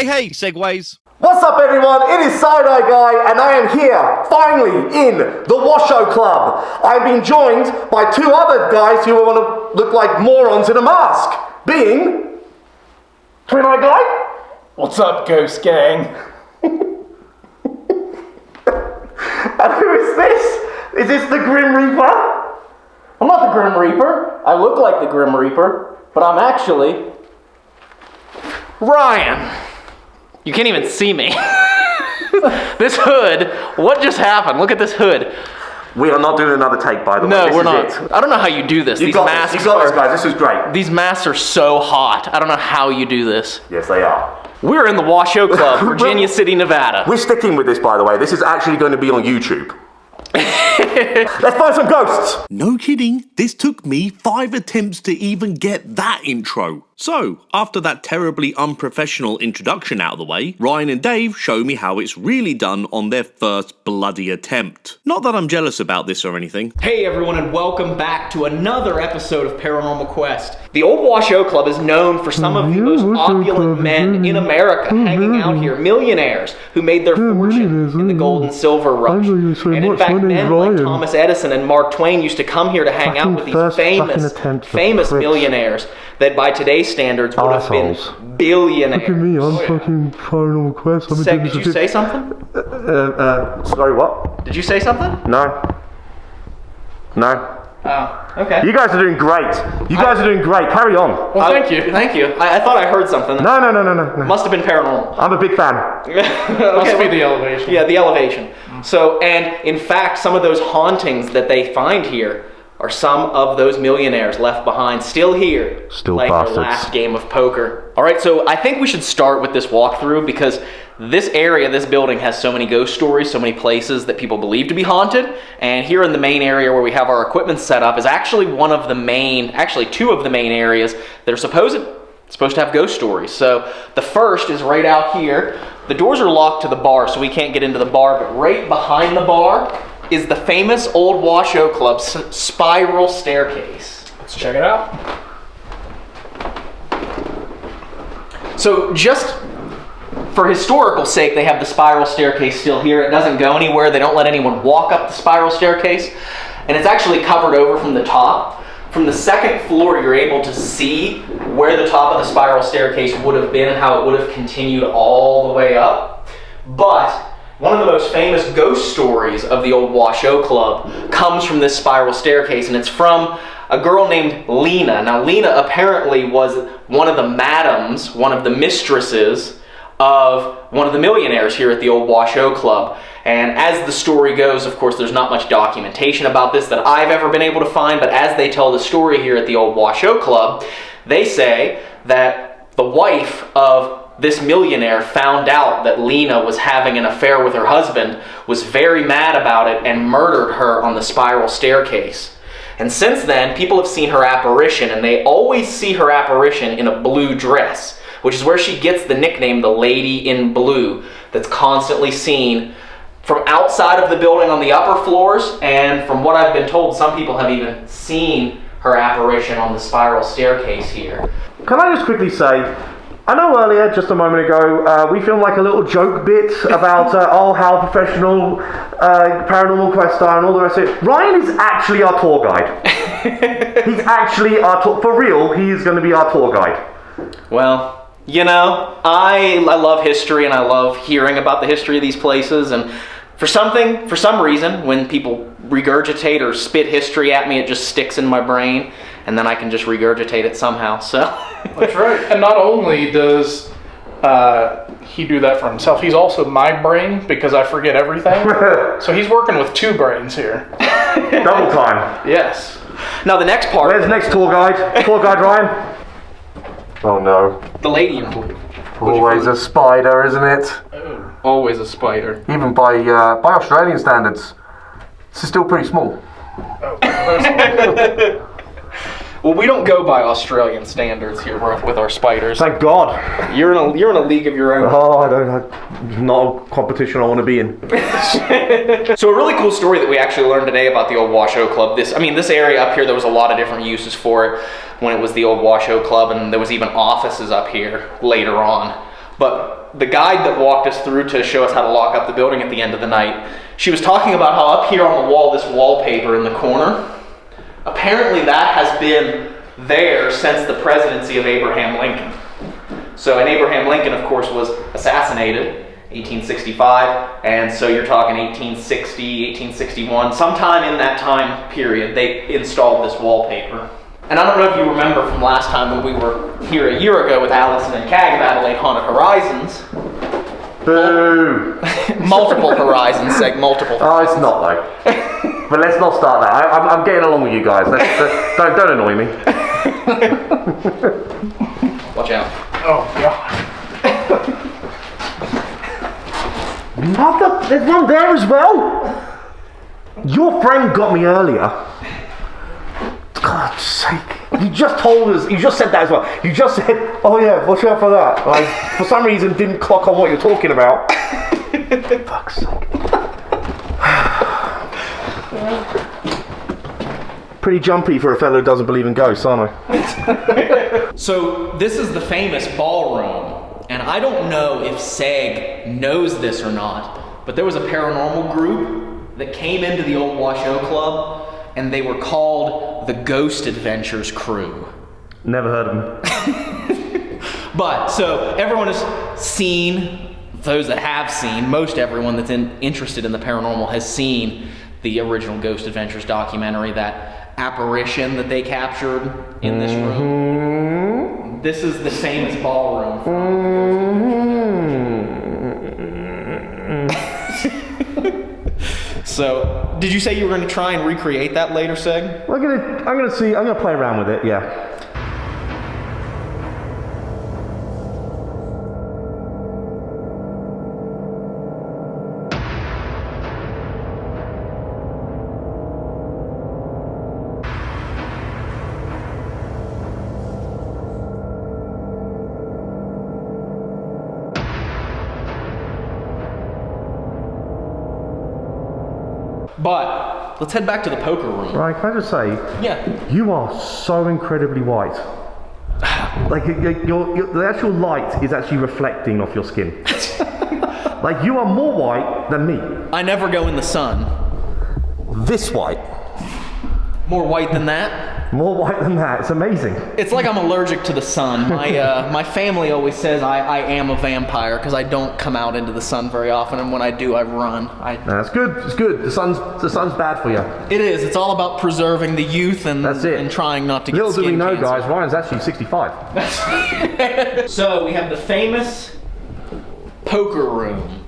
Hey, SEGways. What's up, everyone? It is Side-Eye Guy, and I am here, finally, in the Washoe Club. I've been joined by two other guys who want to look like morons in a mask, being... Twin-Eye Guy? What's up, Ghost Gang? And who is this? Is this the Grim Reaper? I'm not the Grim Reaper. I look like the Grim Reaper, but I'm actually... Ryan. You can't even see me. This hood, what just happened? Look at this hood. We are not doing another take, by the way. No, This we're is not. it. I don't know how you do this. You got this, guys. This is great. These masks are so hot. I don't know how you do this. Yes, they are. We're in the Washoe Club, Virginia City, Nevada. We're sticking with this, by the way. This is actually going to be on YouTube. Let's find some ghosts. No kidding, this took me 5 attempts to even get that intro. So, after that terribly unprofessional introduction out of the way, Ryan and Dave show me how it's really done on their first bloody attempt. Not that I'm jealous about this or anything. Hey everyone, and welcome back to another episode of Paranormal Quest. The old Washoe Club is known for some of the most opulent men in America hanging out here, millionaires who made their fortune in the gold and silver rush. And in fact, men like Thomas Edison and Mark Twain used to come here to hang out with these famous millionaires that by today's standards would have been billionaires. Look at me, I'm fucking Paranormal Quest. Seg, did you say something? Sorry, what? Did you say something? No. Oh, okay. You guys are doing great. You guys are doing great. Carry on. Well, thank you. Thank you. I thought I heard something. No. Must have been paranormal. I'm a big fan. Must be the elevation. Yeah, the elevation. So, and in fact, some of those hauntings that they find here are some of those millionaires left behind, still here, Still playing bastards. their last game of poker. All right, so I think we should start with this walkthrough because this area, this building has so many ghost stories, so many places that people believe to be haunted. And here in the main area where we have our equipment set up is actually two of the main areas that are supposed to have ghost stories. So the first is right out here. The doors are locked to the bar, so we can't get into the bar, but right behind the bar is the famous old Washoe Club's spiral staircase. Let's check it out. So just for historical sake, they have the spiral staircase still here. It doesn't go anywhere. They don't let anyone walk up the spiral staircase. And it's actually covered over from the top. From the second floor, you're able to see where the top of the spiral staircase would have been and how it would have continued all the way up. But one of the most famous ghost stories of the old Washoe Club comes from this spiral staircase, and it's from a girl named Lena. Now, Lena apparently was one of the madams, one of the mistresses of one of the millionaires here at the old Washoe Club. And as the story goes, of course, there's not much documentation about this that I've ever been able to find, but as they tell the story here at the old Washoe Club, they say that the wife of this millionaire found out that Lena was having an affair with her husband, was very mad about it, and murdered her on the spiral staircase. And since then, people have seen her apparition, and they always see her apparition in a blue dress, which is where she gets the nickname, the Lady in Blue, that's constantly seen from outside of the building on the upper floors, and from what I've been told, some people have even seen her apparition on the spiral staircase here. Can I just quickly say, I know earlier, just a moment ago, we filmed like a little joke bit about how professional Paranormal Quest are and all the rest of it. Ryan is actually our tour guide. He's actually our tour, for real, he is going to be our tour guide. Well, you know, I love history and I love hearing about the history of these places, and for some reason, when people regurgitate or spit history at me, it just sticks in my brain, and then I can just regurgitate it somehow, so. That's right. And not only does he do that for himself, he's also my brain, because I forget everything. So he's working with two brains here. Double time. Yes. Now the next part. Where's the next tour guide? Tour guide Ryan? Oh no. The Lady in Blue. Always a spider, isn't it? Always a spider. Even by Australian standards, this is still pretty small. Well, we don't go by Australian standards here with our spiders. Thank God. You're in a league of your own. Oh, not a competition I want to be in. So a really cool story that we actually learned today about the old Washoe Club. This area up here, there was a lot of different uses for it when it was the old Washoe Club, and there was even offices up here later on. But the guide that walked us through to show us how to lock up the building at the end of the night, she was talking about how up here on the wall, this wallpaper in the corner, apparently that has been there since the presidency of Abraham Lincoln. So, and Abraham Lincoln, of course, was assassinated 1865, and so you're talking 1860, 1861, sometime in that time period, they installed this wallpaper. And I don't know if you remember from last time when we were here a year ago with Allison and Cag of Adelaide Haunted Horizons. Boo! Multiple horizons, multiple. Oh, it's not though. But let's not start that. I'm getting along with you guys. Don't annoy me. Watch out. Oh, God. Mother, there's one there as well. Your friend got me earlier. God's sake. You just told us, you just said that as well. You just said, oh yeah, watch out for that. Like, for some reason didn't clock on what you're talking about. Fuck's sake. Pretty jumpy for a fellow who doesn't believe in ghosts, aren't I? So this is the famous ballroom, and I don't know if Seg knows this or not, but there was a paranormal group that came into the old Washoe Club, and they were called the Ghost Adventures Crew. Never heard of them. But, so everyone has seen, those that have seen, most everyone that's interested in the paranormal has seen the original Ghost Adventures documentary, that apparition that they captured in this room. This is the same as ballroom. So, did you say you were going to try and recreate that later, Seg? I'm gonna play around with it, yeah. But let's head back to the poker room. Right, can I just say, Yeah. you are so incredibly white. Like, the actual light is actually reflecting off your skin. Like, you are more white than me. I never go in the sun. This white. More white than that? More white than that. It's amazing. It's like I'm allergic to the sun. My family always says I am a vampire because I don't come out into the sun very often, and when I do, I run. That's good. It's good. The sun's bad for you. It is. It's all about preserving the youth and That's it. and trying not to get Little do we skin know, cancer. guys, Ryan's actually 65. So we have the famous poker room.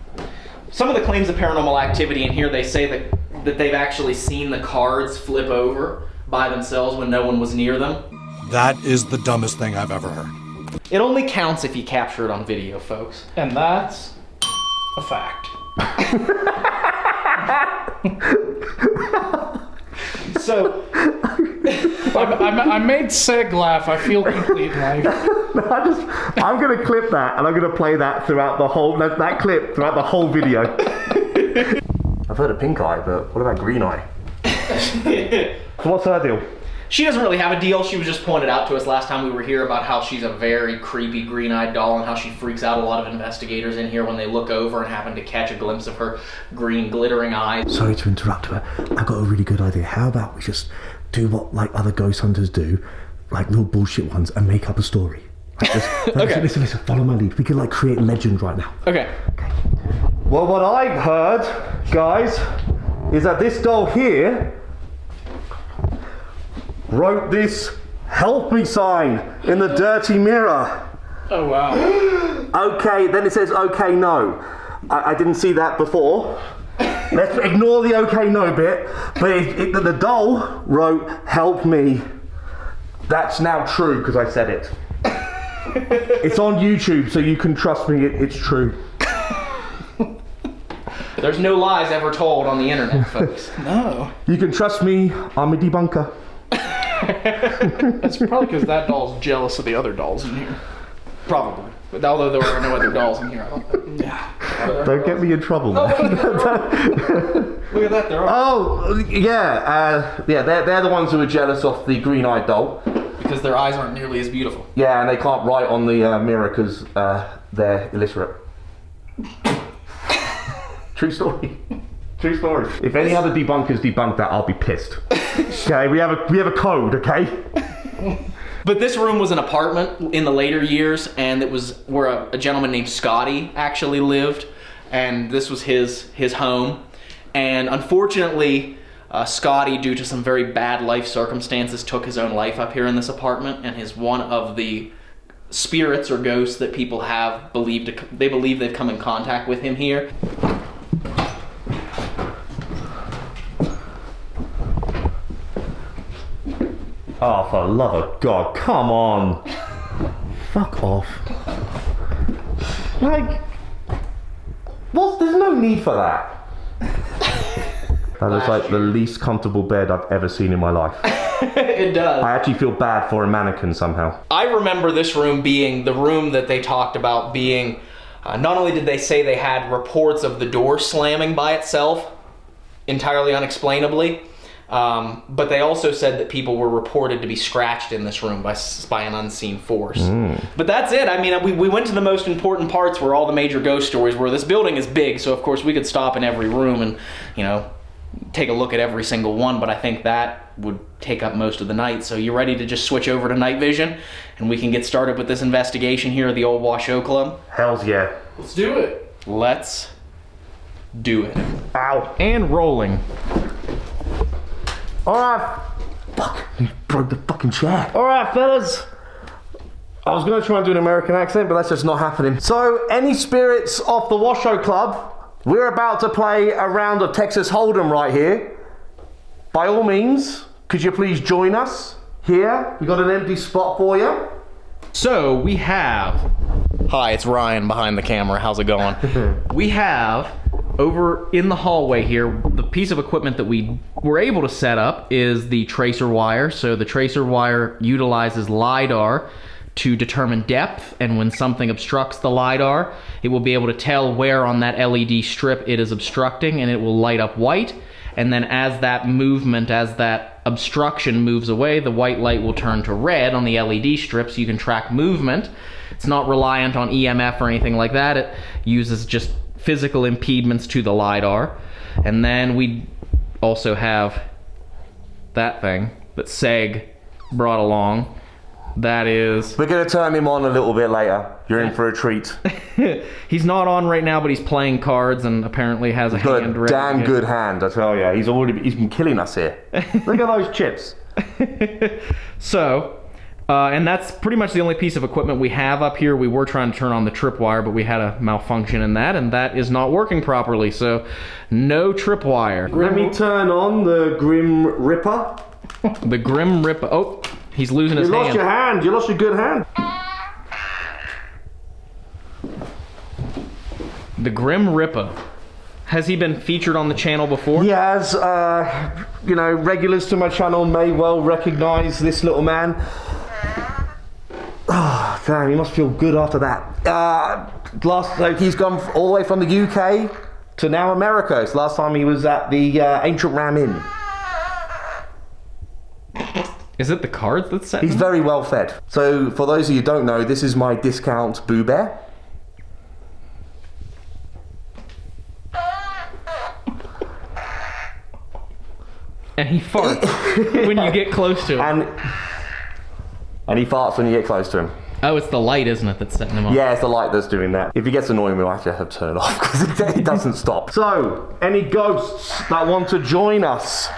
Some of the claims of paranormal activity in here, they say that they've actually seen the cards flip over by themselves when no one was near them. That is the dumbest thing I've ever heard. It only counts if you capture it on video, folks. And that's a fact. So I made Seg laugh. I feel complete in life. I'm going to clip that, and I'm going to play that throughout the whole, that clip throughout the whole video. I've heard of pink eye, but what about green eye? So what's her deal? she doesn't really have a deal. She was just pointed out to us last time we were here about how she's a very creepy green-eyed doll and how she freaks out a lot of investigators in here when they look over and happen to catch a glimpse of her green glittering eyes. Sorry to interrupt, but I've got a really good idea. How about we just do what like other ghost hunters do, like real bullshit ones, and make up a story? Like, Okay. Listen, follow my lead. We can like create legend right now. Okay. Well, what I heard, guys, is that this doll here wrote this "help me" sign in the dirty mirror. Oh, wow. Okay, then it says okay, no. I didn't see that before. Let's ignore the okay, no bit. But the doll wrote "help me." That's now true because I said it. It's on YouTube, so you can trust me, it's true. There's no lies ever told on the internet, folks. No. You can trust me, I'm a debunker. That's probably because that doll's jealous of the other dolls in here. Probably. But although there were no other dolls in here, I don't think. Yeah. Don't get me in trouble, man. Look at that, there are. Oh, yeah, they're the ones who are jealous of the green-eyed doll. because their eyes aren't nearly as beautiful. Yeah, and they can't write on the mirror because they're illiterate. True story. True story. If any other debunkers debunk that, I'll be pissed. Okay, we have a code, okay? But this room was an apartment in the later years, and it was where a gentleman named Scotty actually lived, and this was his home. And unfortunately, Scotty, due to some very bad life circumstances, took his own life up here in this apartment, and is one of the spirits or ghosts that people have believe they've come in contact with him here. Oh, for the love of God, come on. Fuck off. Like, what? There's no need for that. That looks like the least comfortable bed I've ever seen in my life. It does. I actually feel bad for a mannequin somehow. I remember this room being the room that they talked about being, not only did they say they had reports of the door slamming by itself, entirely unexplainably, but they also said that people were reported to be scratched in this room by an unseen force. But that's it. I mean, we went to the most important parts where all the major ghost stories were. This building is big, so of course we could stop in every room and, you know, take a look at every single one, but I think that would take up most of the night. So you ready to just switch over to night vision and we can get started with this investigation here at the old Washoe Club? Hells yeah. Let's do it. Let's do it. Ow. And rolling. Alright. Fuck. You broke the fucking chair. Alright, fellas. I was going to try and do an American accent, but that's just not happening. So, any spirits of the Washoe Club, we're about to play a round of Texas Hold'em right here. By all means, could you please join us here? We got an empty spot for you. So we have... Hi, it's Ryan behind the camera. How's it going? We have, over in the hallway here, the piece of equipment that we were able to set up is the tracer wire. So the tracer wire utilizes LiDAR to determine depth, and when something obstructs the LiDAR, it will be able to tell where on that LED strip it is obstructing, and it will light up white. And then as that obstruction moves away, the white light will turn to red on the LED strip, so you can track movement. It's not reliant on EMF or anything like that. It uses just physical impediments to the LiDAR. And then we also have that thing that Seg brought along. That is... We're going to turn him on a little bit later. You're in for a treat. He's not on right now, but he's playing cards and apparently has a hand ready. Got a damn good hand, I tell you. He's been killing us here. Look at those chips. So, and that's pretty much the only piece of equipment we have up here. We were trying to turn on the tripwire, but we had a malfunction in that, and that is not working properly. So, no tripwire. Let me turn on the Grim Ripper. The Grim Ripper. Oh, he's losing his hand. You lost your hand. You lost your good hand. The Grim Ripper. Has he been featured on the channel before? He has. Regulars to my channel may well recognize this little man. Oh, damn, he must feel good after that. He's gone all the way from the UK to now America. It's last time he was at the Ancient Ram Inn. Is it the cards that's set? He's very well fed. So, for those of you who don't know, this is my discount Boo Bear. And he farts when you get close to him. And he farts when you get close to him. Oh, it's the light, isn't it, that's setting him off? Yeah, it's the light that's doing that. If he gets annoying, we'll actually have to turn it off because it doesn't stop. So, any ghosts that want to join us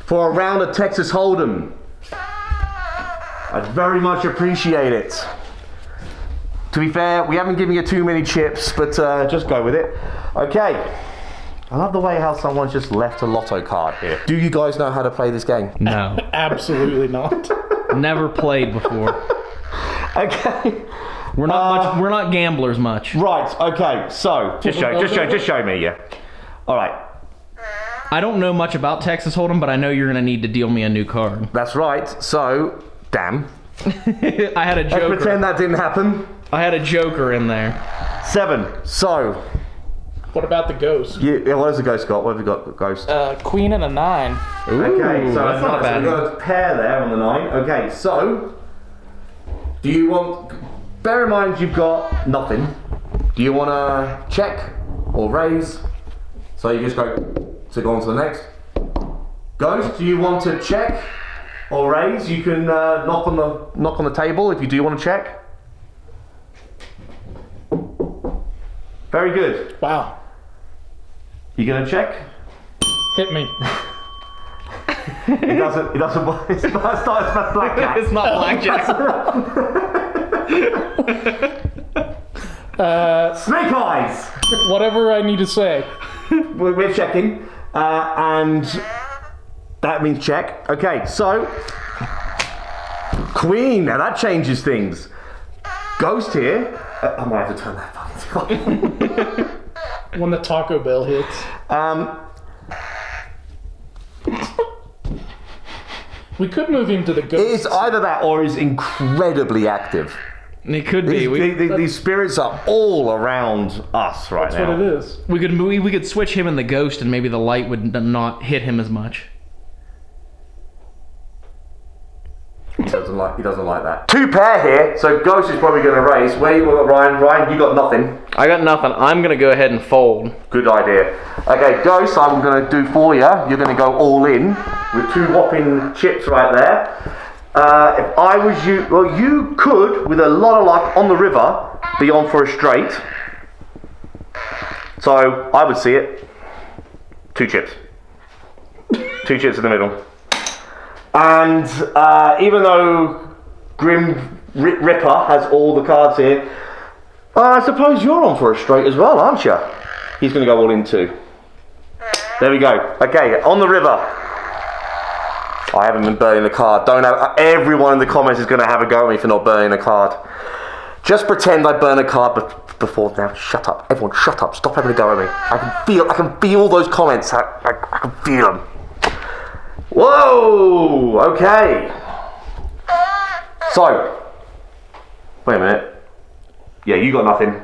for a round of Texas Hold'em, I'd very much appreciate it. To be fair, we haven't given you too many chips, but just go with it. Okay. I love the way how someone's just left a lotto card here. Do you guys know how to play this game? No. Absolutely not. Never played before. Okay. We're not gamblers much. Right, okay, so just show me, yeah. Alright. I don't know much about Texas Hold'em, but I know you're gonna need to deal me a new card. That's right, so damn. I had a joker. Let's pretend that didn't happen. I had a joker in there. 7. So What about the ghost? yeah, what has the ghost got? What have we got, ghost? Queen and a 9. Ooh, Okay, so that's not bad. So we've got a pair there on the 9. Okay, so Do you want... Bear in mind you've got nothing. Do you want to check or raise? So you just go on to the next. Ghost, do you want to check or raise? You can knock on the table if you do want to check. Very good. Wow. You gonna check? Hit me. It doesn't. It's not blackjack. It's not blackjack. Snake eyes. Whatever I need to say. We're checking, and that means check. Okay, so Queen. Now that changes things. Ghost here. I might have to turn that fucking thing off. When the Taco Bell hits. We could move him to the ghost. It's either that or he's incredibly active. It could be. These spirits are all around us right now. That's what it is. We could switch him and the ghost, and maybe the light would not hit him as much. He doesn't like that. Two pair here, so Ghost is probably going to raise. Where you got Ryan? Ryan, you got nothing. I got nothing. I'm gonna go ahead and fold. Good idea. Okay, Ghost, I'm going to do for you. You're going to go all in with two whopping chips right there. If I was you, well, you could, with a lot of luck on the river, be on for a straight. So I would see it. Two chips. Two chips in the middle. And even though Grim Ripper has all the cards here, I suppose you're on for a straight as well, aren't you? He's going to go all in too. There we go. Okay, on the river. I haven't been burning the card. Everyone in the comments is going to have a go at me for not burning a card. Just pretend I burn a card before now. Shut up. Everyone, shut up. Stop having a go at me. I can feel those comments. I can feel them. Whoa! Okay. So, wait a minute. Yeah, you got nothing.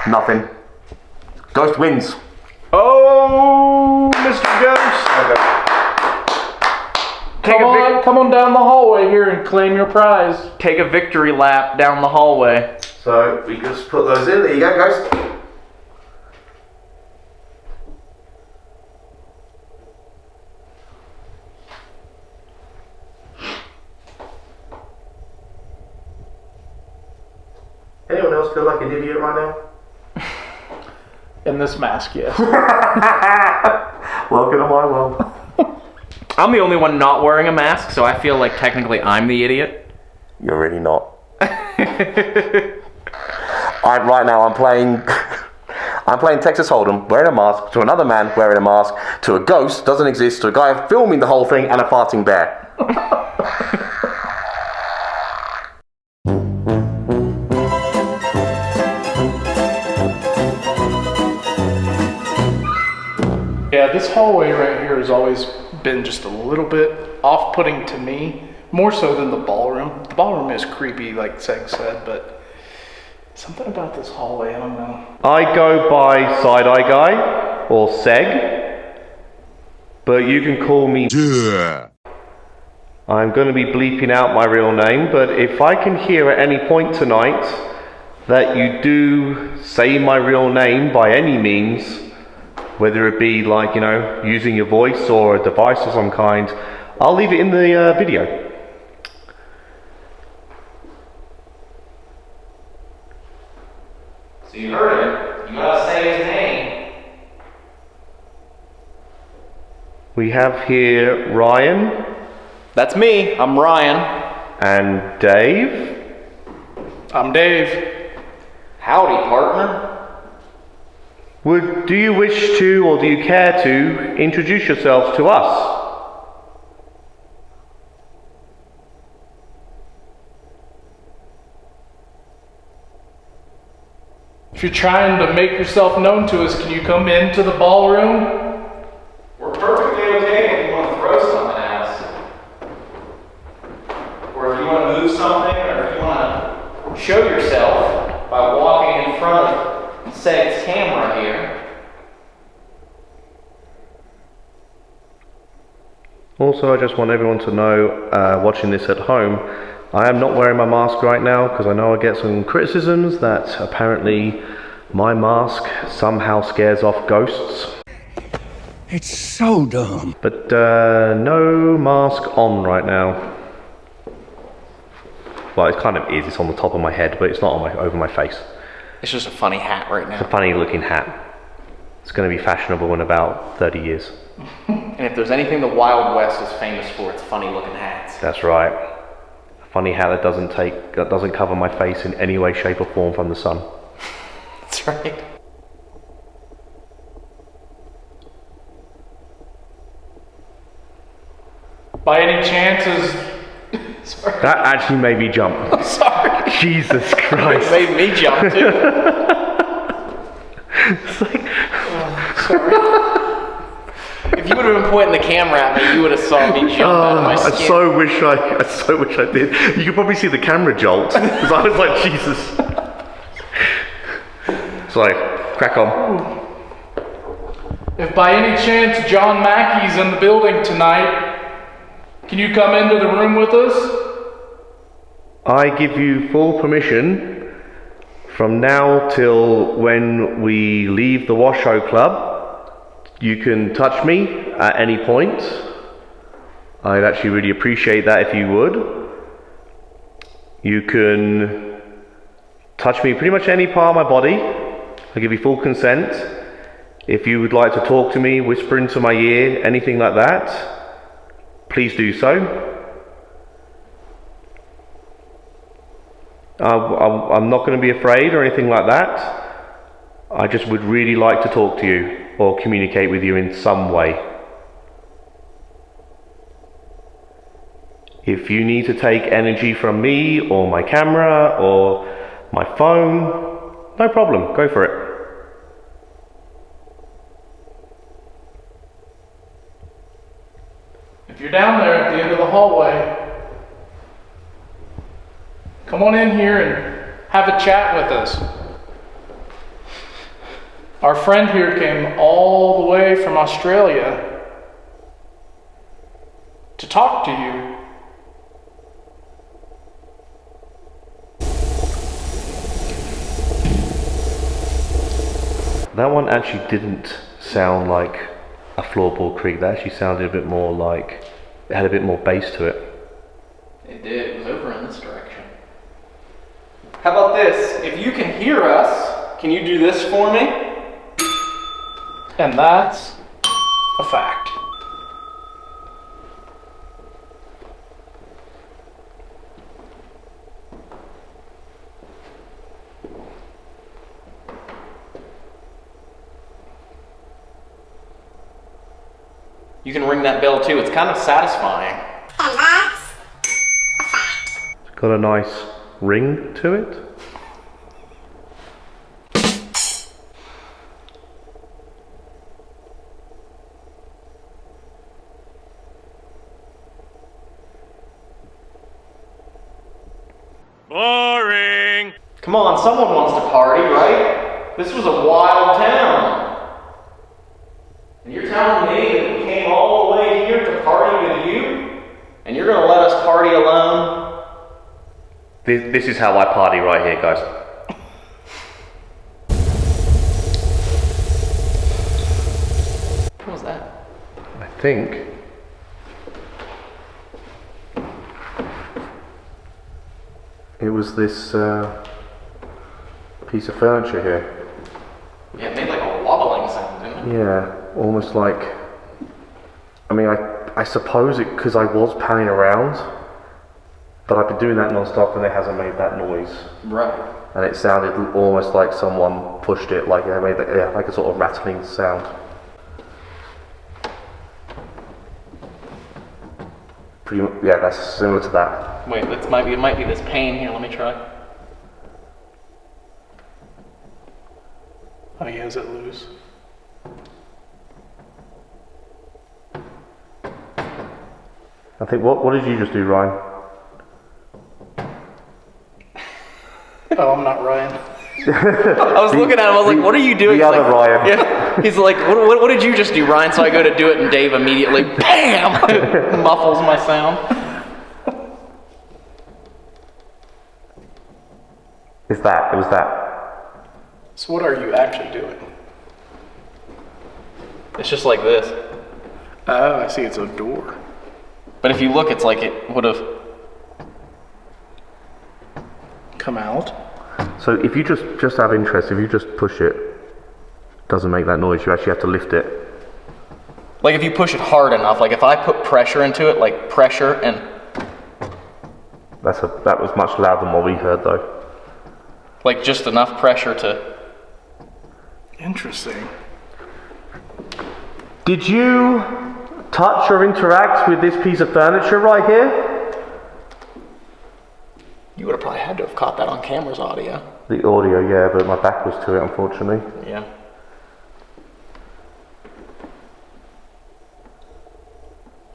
Nothing. Ghost wins. Oh, Mr. Ghost. Okay. Come on down the hallway here and claim your prize. Take a victory lap down the hallway. So we just put those in. There you go, Ghost. Anyone else feel like an idiot right now? In this mask, yes. Welcome to my world. I'm the only one not wearing a mask, so I feel like technically I'm the idiot. You're really not. Right now I'm playing Texas Hold'em, wearing a mask, to another man wearing a mask, to a ghost, doesn't exist, to a guy filming the whole thing, and a farting bear. Yeah, this hallway right here has always been just a little bit off-putting to me, more so than the ballroom. The ballroom is creepy, like Seg said, but something about this hallway, I don't know. I go by Side-Eye Guy, or Seg, but you can call me... I'm going to be bleeping out my real name, but if I can hear at any point tonight that you do say my real name by any means, whether it be like, using your voice or a device of some kind, I'll leave it in the video. So you heard it. You gotta say his name. We have here Ryan. That's me. I'm Ryan. And Dave. I'm Dave. Howdy, partner. Do you wish to, or do you care to, introduce yourselves to us? If you're trying to make yourself known to us, can you come into the ballroom? We're perfectly okay if you want to throw something at us. Or if you want to move something, or if you want to show yourself by walking in front of Seg's camera here. Also, I just want everyone to know, watching this at home, I am not wearing my mask right now because I know I get some criticisms that apparently my mask somehow scares off ghosts. It's so dumb. But no mask on right now. Well, it kind of is. It's on the top of my head, but it's not on over my face. It's just a funny hat right now. It's a funny looking hat. It's going to be fashionable in about 30 years. And if there's anything the Wild West is famous for, it's funny looking hats. That's right. A funny hat that doesn't cover my face in any way, shape or form from the sun. That's right. By any chances... Sorry. That actually made me jump. I'm sorry. Jesus Christ. It made me jump too. It's like... Sorry. If you would have been pointing the camera at me, you would have saw me jump out of my skin. I so wish I did. You could probably see the camera jolt because I was like, Jesus. Sorry, crack on. If by any chance John Mackey's in the building tonight, can you come into the room with us? I give you full permission from now till when we leave the Washoe Club. You can touch me at any point. I'd actually really appreciate that if you would. You can touch me pretty much any part of my body. I give you full consent. If you would like to talk to me, whisper into my ear, anything like that, please do so. I'm not going to be afraid or anything like that. I just would really like to talk to you or communicate with you in some way. If you need to take energy from me or my camera or my phone, no problem, go for it. If you're down there at the end of the hallway, come on in here and have a chat with us. Our friend here came all the way from Australia to talk to you. That one actually didn't sound like a floorball creak. That actually sounded a bit more like it had a bit more bass to it. It did. It was over in this direction. How about this? If you can hear us, can you do this for me? And that's a fact. You can ring that bell too. It's kind of satisfying. And that's a fact. It's got a nice ring to it. Boring! Come on, someone wants to party, right? This was a wild town. And you're telling me that we came all the way here to party with you? And you're gonna let us party alone? This is how I party right here, guys. What was that? I think it was this piece of furniture here. Yeah, it made like a wobbling sound, didn't it? Yeah, almost like. I mean, I suppose it because I was panning around, but I've been doing that non-stop and it hasn't made that noise. Right. And it sounded almost like someone pushed it, like it made like a sort of rattling sound. Yeah, that's similar to that. Wait, it might be this pane here. Let me try. Oh yeah, is it loose? I think, what did you just do, Ryan? Oh, I'm not Ryan. I was looking at him, I was like, what are you doing? The He's other like, Ryan. Yeah. He's like, what did you just do, Ryan? So I go to do it and Dave immediately, BAM! Muffles my sound. It was that. So what are you actually doing? It's just like this. Oh, I see. It's a door. But if you look, it's like it would have Come out. So if you just have interest, if you just push it, doesn't make that noise. You actually have to lift it. like if you push it hard enough. Like if I put pressure into it, like pressure and that was much louder than what we heard though. like just enough pressure to. Interesting. Did you touch or interact with this piece of furniture right here? You would have probably had to have caught that on camera's audio. The audio, yeah, but my back was to it, unfortunately. Yeah.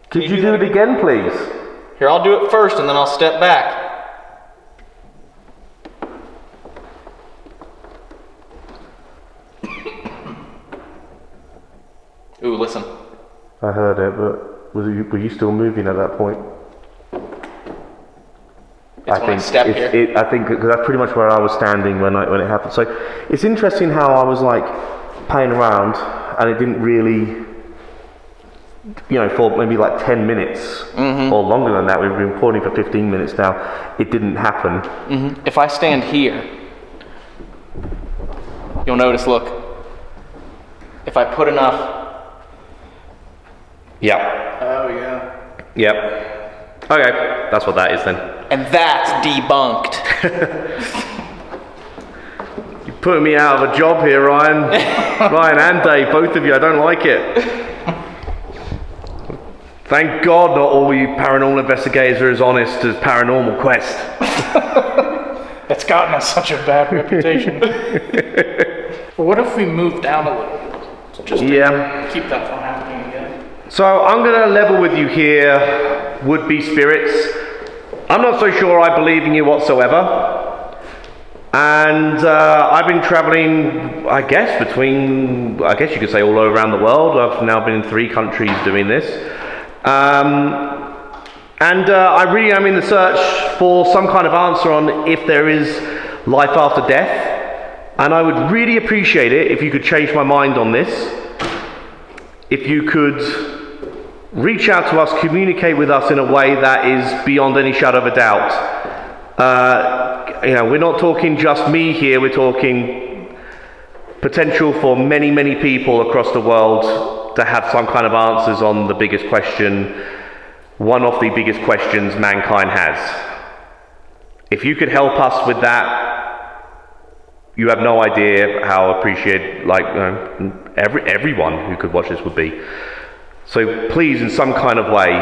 Could you do it again, please? Here, I'll do it first and then I'll step back. Ooh, listen. I heard it, but were you still moving at that point? It's when I step here. I think because that's pretty much where I was standing when it happened. So it's interesting how I was like playing around and it didn't really, for maybe like 10 minutes or longer than that. We've been recording for 15 minutes now. It didn't happen. If I stand here, you'll notice, look, if I put enough. Yep. Oh, yeah. Yep. Okay, that's what that is then. And that's debunked. You're putting me out of a job here, Ryan. Ryan and Dave, both of you, I don't like it. Thank God not all you paranormal investigators are as honest as Paranormal Quest. It's gotten us such a bad reputation. Well, what if we move down a little? Just to keep that from happening again. So I'm going to level with you here, would-be spirits. I'm not so sure I believe in you whatsoever. And I've been traveling, I guess you could say all over around the world. I've now been in 3 countries doing this. And I really am in the search for some kind of answer on if there is life after death. And I would really appreciate it if you could change my mind on this. If you could reach out to us, communicate with us in a way that is beyond any shadow of a doubt. We're not talking just me here, we're talking potential for many, many people across the world to have some kind of answers on the biggest question, one of the biggest questions mankind has. If you could help us with that, you have no idea how appreciated everyone who could watch this would be. So please, in some kind of way,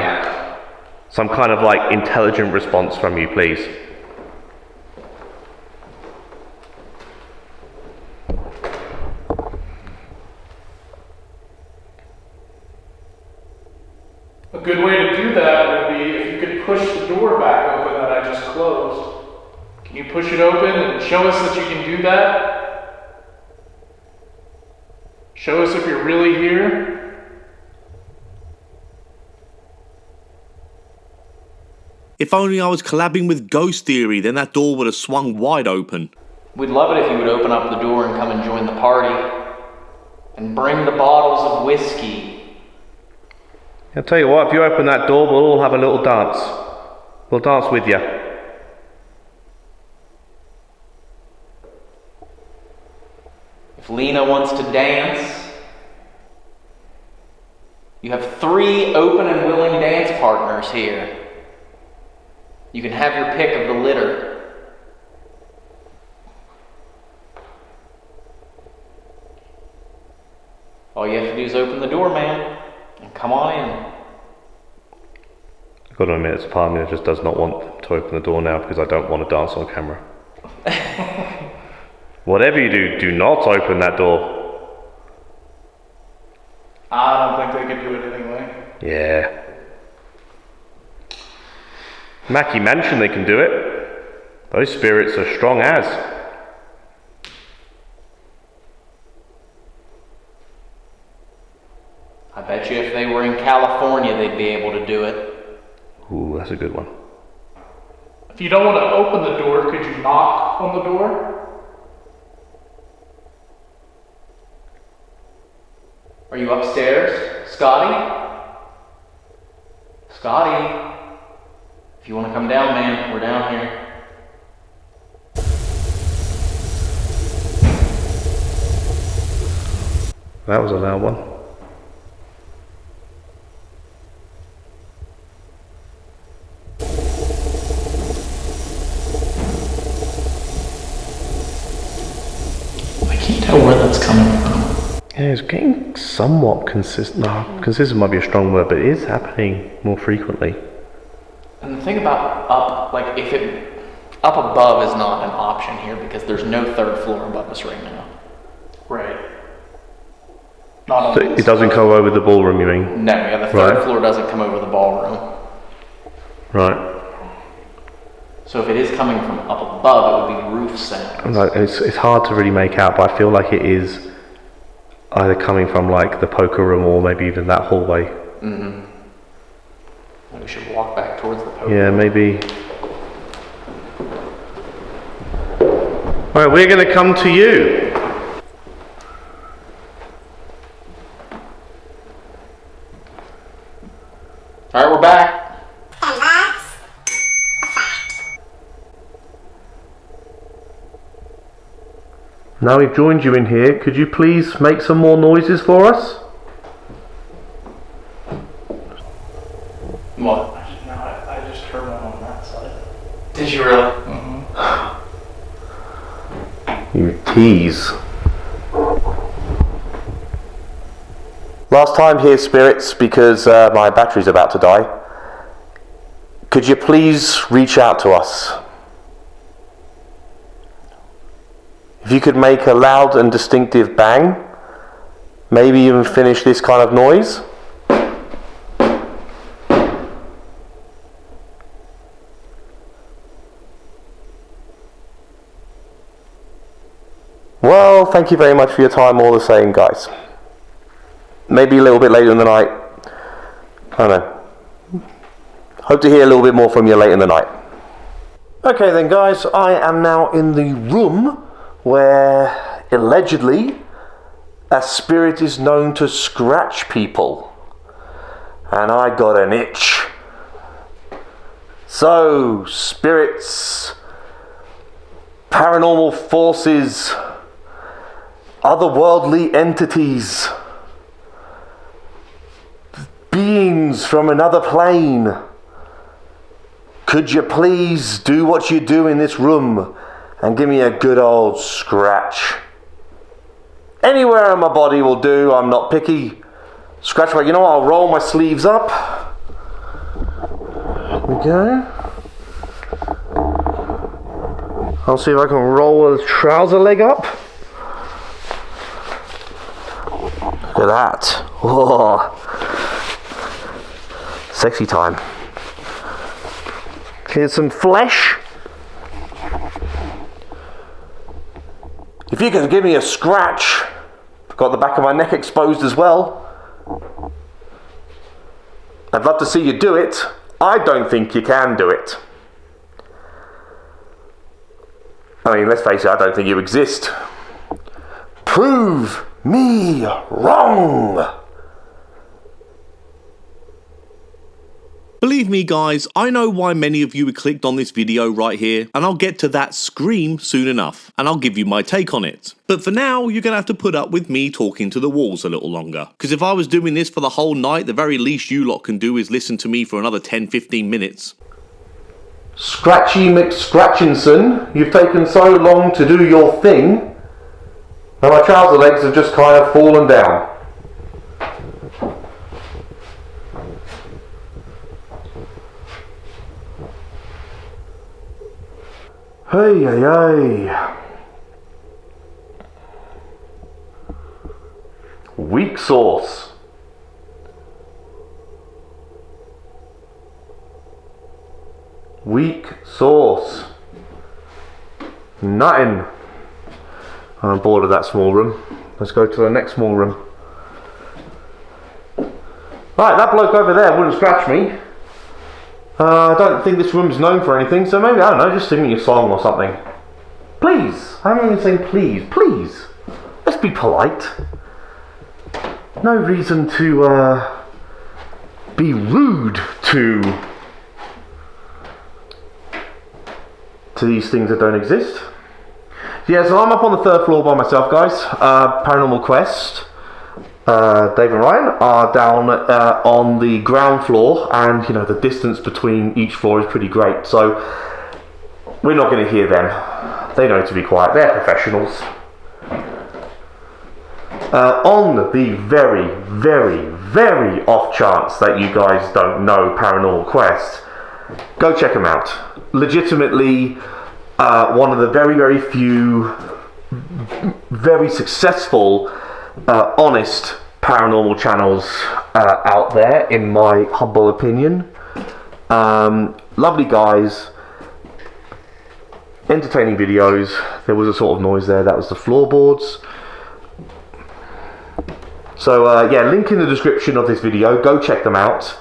some kind of intelligent response from you, please. A good way to do that would be if you could push the door back open that I just closed. Can you push it open and show us that you can do that? Show us if you're really here. If only I was collabing with Ghost Theory, then that door would have swung wide open. We'd love it if you would open up the door and come and join the party. And bring the bottles of whiskey. I'll tell you what, if you open that door, we'll all have a little dance. We'll dance with you. If Lena wants to dance, you have 3 open and willing dance partners here. You can have your pick of the litter. All you have to do is open the door, man, and come on in. I've got to admit, it's a part of me that just does not want to open the door now because I don't want to dance on camera. Whatever you do, do not open that door. I don't think they could do it anyway. Yeah. Mackie mentioned they can do it. Those spirits are strong as. I bet you if they were in California, they'd be able to do it. Ooh, that's a good one. If you don't want to open the door, could you knock? knock on the door? Are you upstairs, Scotty? Scotty? If you want to come down, man, we're down here. That was a loud one. I can't tell where that's coming from. Yeah, it's getting somewhat consistent. No, consistent might be a strong word, but it is happening more frequently. And the thing about up, like if it, up above is not an option here because there's no third floor above us right now. Right. Not on So this it doesn't side. come over the ballroom, you mean? No, yeah, the third Right. floor doesn't come over the ballroom. Right. So if it is coming from up above, it would be roof sounds. Like, it's hard to really make out, but I feel like it is either coming from like the poker room or maybe even that hallway. Mm-hmm. We should walk back towards the poker. Yeah, maybe. Alright, we're going to come to you. Alright, we're back. And that's a fact. Now we've joined you in here, could you please make some more noises for us? What? No, I just heard one on that side. Did you really? You tease. Last time here, spirits, because my battery's about to die. Could you please reach out to us? If you could make a loud and distinctive bang, maybe even finish this kind of noise. Well, thank you very much for your time all the same, guys. Maybe a little bit later in the night. I don't know. Hope to hear a little bit more from you later in the night. Okay then, guys, I am now in the room where allegedly a spirit is known to scratch people. And I got an itch. So, spirits, paranormal forces, otherworldly entities, beings from another plane, could you please do what you do in this room and give me a good old scratch? Anywhere on my body will do, I'm not picky. Scratch my, you know what, I'll roll my sleeves up. There we go. I'll see if I can roll a trouser leg up. Look at that. Whoa. Sexy time. Here's some flesh. If you can give me a scratch, I've got the back of my neck exposed as well. I'd love to see you do it. I don't think you can do it. I mean, let's face it, I don't think you exist. Prove me wrong. Believe me guys, I know why many of you clicked on this video right here, and I'll get to that scream soon enough, and I'll give you my take on it. But for now, you're gonna have to put up with me talking to the walls a little longer. Because if I was doing this for the whole night, the very least you lot can do is listen to me for another 10-15 minutes. Scratchy McScratchinson, you've taken so long to do your thing, that my trouser legs have just kind of fallen down. Hey, hey, hey. Weak sauce. Weak sauce. Nothing. I'm bored of that small room. Let's go to the next small room. Right, that bloke over there wouldn't scratch me. I don't think this room's known for anything, so maybe, I don't know, just sing me a song or something. Please, I'm only saying please, please. Let's be polite. No reason to be rude to these things that don't exist. Yeah, so I'm up on the 3rd floor by myself, guys. Paranormal Quest. Dave and Ryan are down on the ground floor, and you know the distance between each floor is pretty great. So we're not going to hear them. They know to be quiet. They're professionals. On the very, very, very off chance that you guys don't know Paranormal Quest, go check them out. Legitimately, one of the very, very few, very successful, honest paranormal channels out there, in my humble opinion. Lovely guys, entertaining videos. There was a sort of noise there, that was the floorboards. So yeah, link in the description of this video, go check them out.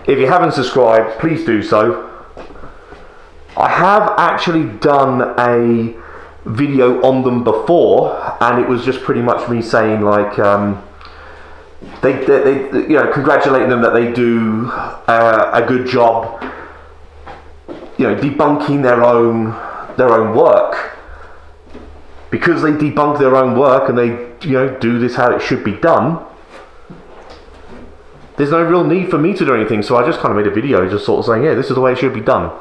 If you haven't subscribed, please do so. I have actually done a video on them before, and it was just pretty much me saying like, they you know, congratulating them that they do a good job, you know, debunking their own work, because they debunk their own work and they, you know, do this how it should be done. There's no real need for me to do anything, so I just kind of made a video just sort of saying, yeah, this is the way it should be done.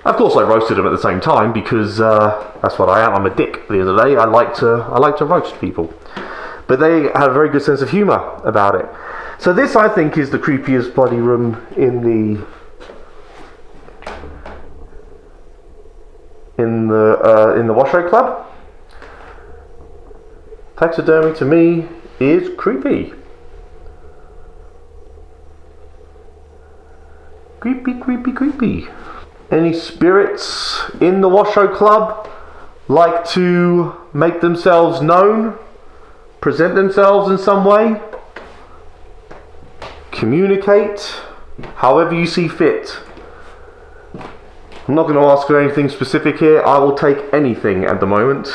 Of course, I roasted them at the same time because that's what I am. I'm a dick. At the end of the day, I like to roast people, but they have a very good sense of humour about it. So this, I think, is the creepiest bloody room in the Washoe Club. Taxidermy to me is creepy. Creepy, creepy, creepy. Any spirits in the Washoe Club like to make themselves known? Present themselves in some way? Communicate? However you see fit. I'm not going to ask for anything specific here. I will take anything at the moment.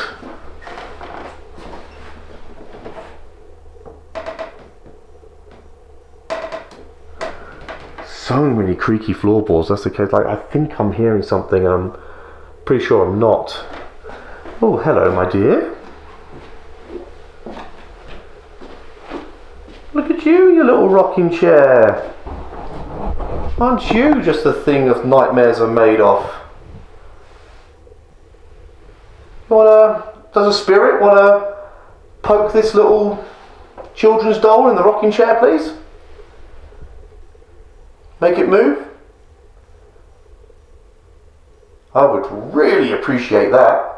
So many creaky floorboards, that's the case. Like, I think I'm hearing something and I'm pretty sure I'm not. Oh, hello, my dear. Look at you, your little rocking chair. Aren't you just the thing that nightmares are made of? Does a spirit want to poke this little children's doll in the rocking chair, please? Make it move? I would really appreciate that.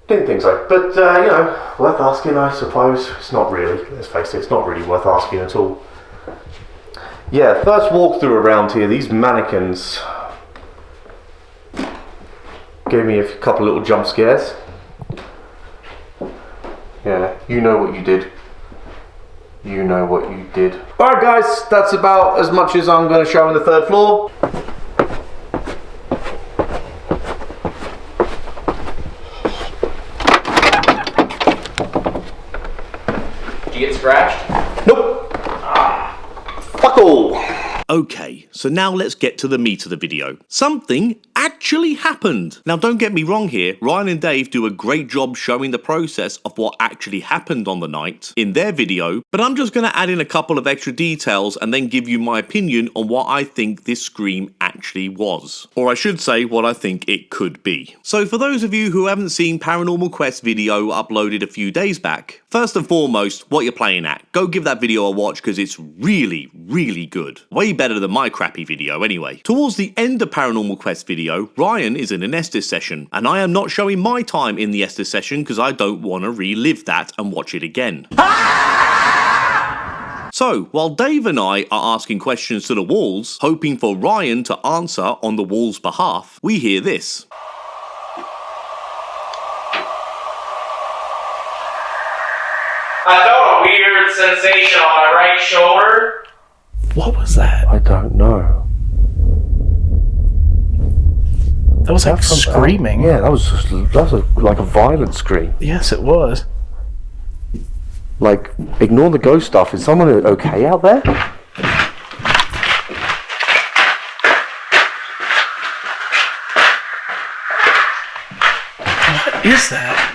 Didn't think so, but you know, worth asking, I suppose. It's not really, let's face it, it's not really worth asking at all. Yeah, first walkthrough around here, these mannequins gave me a couple little jump scares. Yeah, you know what you did. You know what you did. Alright guys, that's about as much as I'm going to show on the 3rd floor. Did you get scratched? Nope. Fuck all. Okay, so now let's get to the meat of the video. Something actually happened. Now don't get me wrong here, Ryan and Dave do a great job showing the process of what actually happened on the night in their video, but I'm just going to add in a couple of extra details and then give you my opinion on what I think this scream actually was. Or I should say, what I think it could be. So for those of you who haven't seen Paranormal Quest video uploaded a few days back, first and foremost, what you're playing at, go give that video a watch because it's really, really good. Way better than my crappy video anyway. Towards the end of Paranormal Quest video, Ryan is in an Estes session, and I am not showing my time in the Estes session because I don't want to relive that and watch it again. So, while Dave and I are asking questions to the walls, hoping for Ryan to answer on the wall's behalf, we hear this. I felt a weird sensation on my right shoulder. What was that? I don't know. That was like screaming. Yeah, that was like a violent scream. Yes, it was. Like, ignore the ghost stuff. Is someone okay out there? What is that?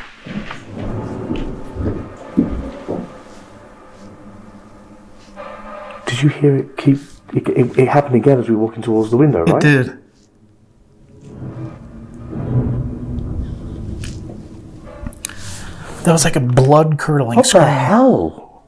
Did you hear it keep... It happened again as we were walking towards the window, right? It did. That was like a blood-curdling What scream. the hell?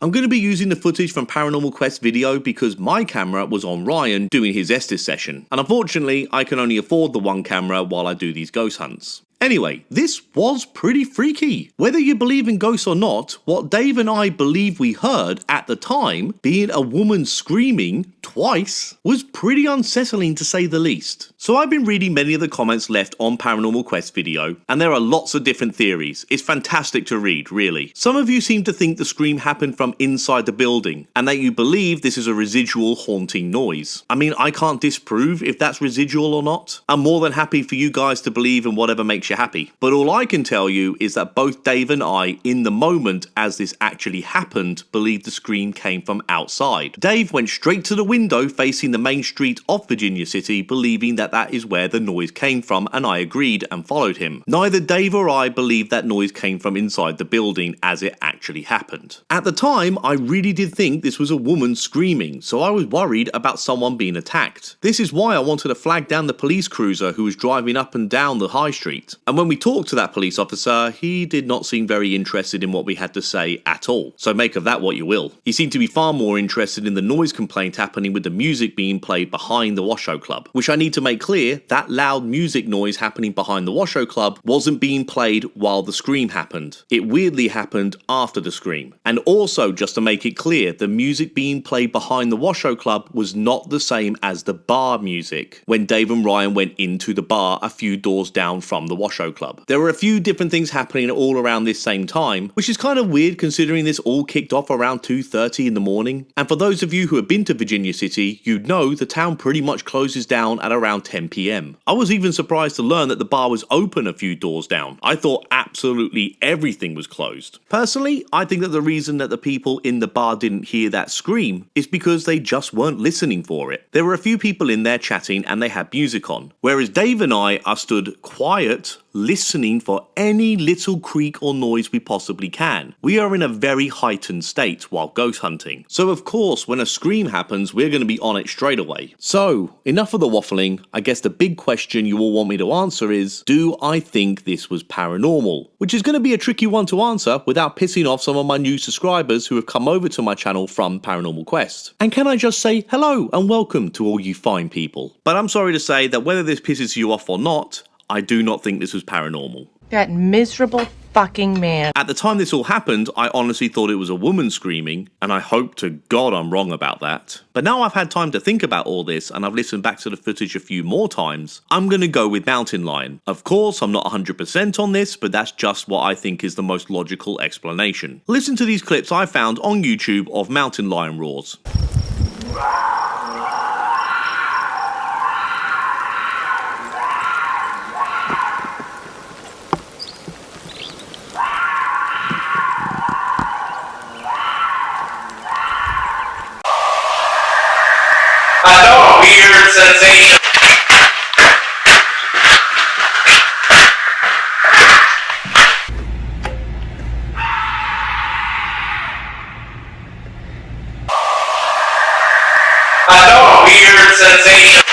I'm going to be using the footage from Paranormal Quest video because my camera was on Ryan doing his Estes session, and unfortunately I can only afford the one camera while I do these ghost hunts. Anyway, this was pretty freaky. Whether you believe in ghosts or not, what Dave and I believe we heard at the time, being a woman screaming twice, was pretty unsettling to say the least. So I've been reading many of the comments left on Paranormal Quest video, and there are lots of different theories. It's fantastic to read, really. Some of you seem to think the scream happened from inside the building, and that you believe this is a residual haunting noise. I mean, I can't disprove if that's residual or not. I'm more than happy for you guys to believe in whatever makes you happy. But all I can tell you is that both Dave and I, in the moment as this actually happened, believed the scream came from outside. Dave went straight to the window facing the main street of Virginia City, believing that that is where the noise came from, and I agreed and followed him. Neither Dave or I believed that noise came from inside the building as it actually happened. At the time, I really did think this was a woman screaming, so I was worried about someone being attacked. This is why I wanted to flag down the police cruiser who was driving up and down the high street. And when we talked to that police officer, he did not seem very interested in what we had to say at all. So make of that what you will. He seemed to be far more interested in the noise complaint happening with the music being played behind the Washoe Club. Which I need to make clear, that loud music noise happening behind the Washoe Club wasn't being played while the scream happened. It weirdly happened after the scream. And also, just to make it clear, the music being played behind the Washoe Club was not the same as the bar music when Dave and Ryan went into the bar a few doors down from the Washoe Club. There were a few different things happening all around this same time, which is kind of weird considering this all kicked off around 2:30 in the morning. And for those of you who have been to Virginia City, you'd know the town pretty much closes down at around 10 PM. I was even surprised to learn that the bar was open a few doors down. I thought absolutely everything was closed. Personally, I think that the reason that the people in the bar didn't hear that scream is because they just weren't listening for it. There were a few people in there chatting and they had music on, whereas Dave and I are stood quiet listening for any little creak or noise we possibly can. We are in a very heightened state while ghost hunting. So of course, when a scream happens, we're going to be on it straight away. So, enough of the waffling. I guess the big question you all want me to answer is, do I think this was paranormal? Which is going to be a tricky one to answer without pissing off some of my new subscribers who have come over to my channel from Paranormal Quest. And can I just say hello and welcome to all you fine people. But I'm sorry to say that whether this pisses you off or not, I do not think this was paranormal. That miserable fucking man. At the time this all happened, I honestly thought it was a woman screaming, and I hope to God I'm wrong about that. But now I've had time to think about all this, and I've listened back to the footage a few more times, I'm gonna go with mountain lion. Of course, I'm not 100% on this, but that's just what I think is the most logical explanation. Listen to these clips I found on YouTube of mountain lion roars. I felt a weird sensation. I felt a weird sensation.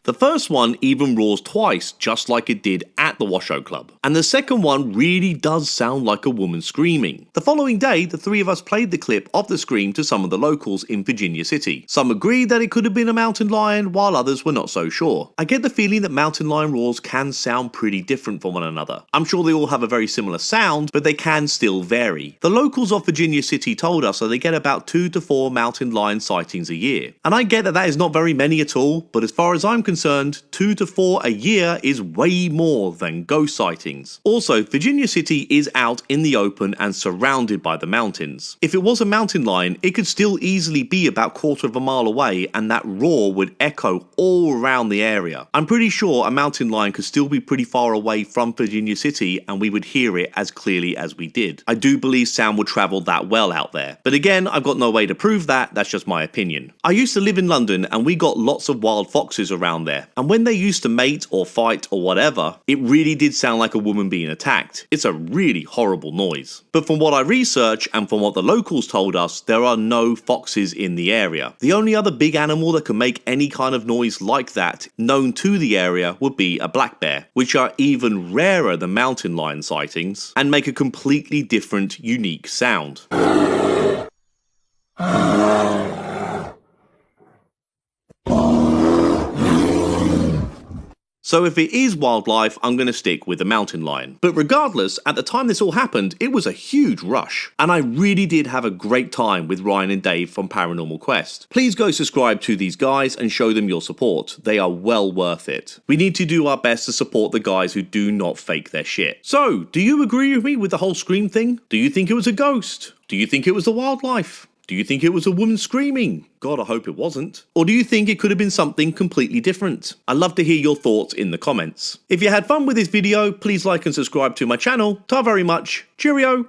The first one even roars twice, just like it did at the Washoe Club. And the second one really does sound like a woman screaming. The following day, the three of us played the clip of the scream to some of the locals in Virginia City. Some agreed that it could have been a mountain lion, while others were not so sure. I get the feeling that mountain lion roars can sound pretty different from one another. I'm sure they all have a very similar sound, but they can still vary. The locals of Virginia City told us that they get about 2 to 4 mountain lion sightings a year. And I get that that is not very many at all, but as far as I'm concerned, concerned, 2 to 4 a year is way more than ghost sightings. Also, Virginia City is out in the open and surrounded by the mountains. If it was a mountain lion, it could still easily be about 1/4 of a mile away, and that roar would echo all around the area. I'm pretty sure a mountain lion could still be pretty far away from Virginia City and we would hear it as clearly as we did. I do believe sound would travel that well out there. But again, I've got no way to prove that, that's just my opinion. I used to live in London and we got lots of wild foxes around there. And when they used to mate or fight or whatever, it really did sound like a woman being attacked. It's a really horrible noise. But from what I researched and from what the locals told us, there are no foxes in the area. The only other big animal that can make any kind of noise like that known to the area would be a black bear, which are even rarer than mountain lion sightings and make a completely different, unique sound. So if it is wildlife, I'm going to stick with the mountain lion. But regardless, at the time this all happened, it was a huge rush. And I really did have a great time with Ryan and Dave from Paranormal Quest. Please go subscribe to these guys and show them your support. They are well worth it. We need to do our best to support the guys who do not fake their shit. So, do you agree with me with the whole Scream thing? Do you think it was a ghost? Do you think it was the wildlife? Do you think it was a woman screaming? God, I hope it wasn't. Or do you think it could have been something completely different? I'd love to hear your thoughts in the comments. If you had fun with this video, please like and subscribe to my channel. Ta very much. Cheerio!